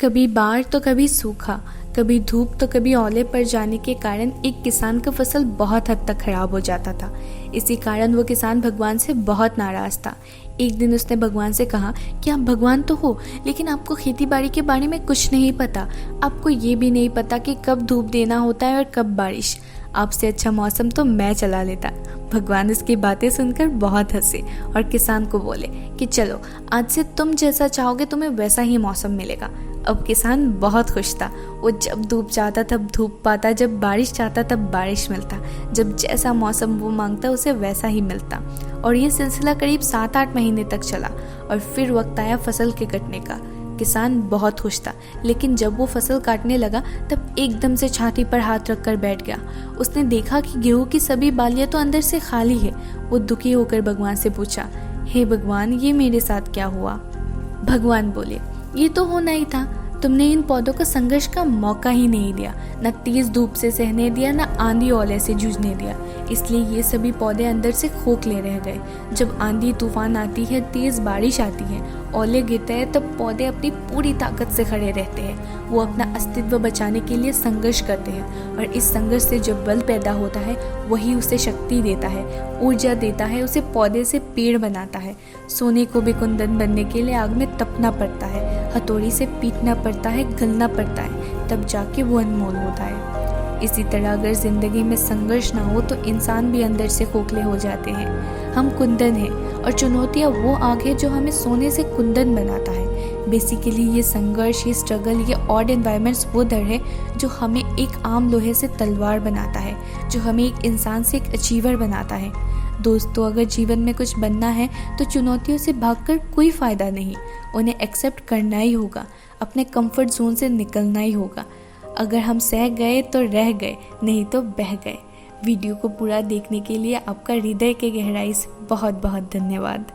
कभी बाढ़ तो कभी सूखा, कभी धूप तो कभी ओले पड़ जाने के कारण एक किसान का फसल बहुत हद तक खराब हो जाता था। इसी कारण वो किसान भगवान से बहुत नाराज था। एक दिन उसने भगवान से कहा कि आप भगवान तो हो, लेकिन आपको खेती बाड़ी के बारे में कुछ नहीं पता। आपको ये भी नहीं पता कि कब धूप देना होता है और कब बारिश। आपसे अच्छा मौसम तो मैं चला लेता। भगवान इसकी बातें सुनकर बहुत हंसे और किसान को बोले कि चलो, आज से तुम जैसा चाहोगे तुम्हें वैसा ही मौसम मिलेगा। अब किसान बहुत खुश था। वो जब धूप चाहता तब धूप पाता, जब बारिश चाहता तब बारिश मिलता, जब जैसा मौसम वो मांगता उसे वैसा ही मिलता। और ये सिलसिला करीब 7-8 महीने तक चला और फिर वक्त आया फसल के कटने का। किसान बहुत खुश था, लेकिन जब वो फसल काटने लगा तब एकदम से छाती पर हाथ रखकर बैठ गया। उसने देखा कि गेहूं की सभी बालियां तो अंदर से खाली है। वो दुखी होकर भगवान से पूछा, हे भगवान, ये मेरे साथ क्या हुआ? भगवान बोले, ये तो होना ही था। तुमने इन पौधों को संघर्ष का मौका ही नहीं दिया, न तेज धूप से सहने दिया, न आंधी ओले से जूझने दिया। इसलिए ये सभी पौधे अंदर से खोखले रह गए। जब आंधी तूफान आती है, तेज बारिश आती है, ओले गिरते हैं, तब पौधे अपनी पूरी ताकत से खड़े रहते हैं। वो अपना अस्तित्व बचाने के लिए संघर्ष करते हैं और इस संघर्ष से जो बल पैदा होता है वही उसे शक्ति देता है, ऊर्जा देता है, उसे पौधे से पेड़ बनाता है। सोने को भी कुंदन बनने के लिए आग में तपना पड़ता है, हथौड़ी से पीटना पड़ता है, गलना पड़ता है, तब जाके वो अनमोल होता है। इसी तरह अगर जिंदगी में संघर्ष ना हो तो इंसान भी अंदर से खोखले हो जाते हैं। हम कुंदन हैं और चुनौतियाँ वो आग है जो हमें सोने से कुंदन बनाता है। बेसिकली ये संघर्ष, ये स्ट्रगल, ये ऑड एनवायरनमेंट्स वो दर है जो हमें एक आम लोहे से तलवार बनाता है, जो हमें एक इंसान से एक अचीवर बनाता है। दोस्तों, अगर जीवन में कुछ बनना है तो चुनौतियों से भागकर कोई फ़ायदा नहीं, उन्हें एक्सेप्ट करना ही होगा, अपने कंफर्ट जोन से निकलना ही होगा। अगर हम सह गए तो रह गए, नहीं तो बह गए। वीडियो को पूरा देखने के लिए आपका हृदय के गहराई से बहुत बहुत धन्यवाद।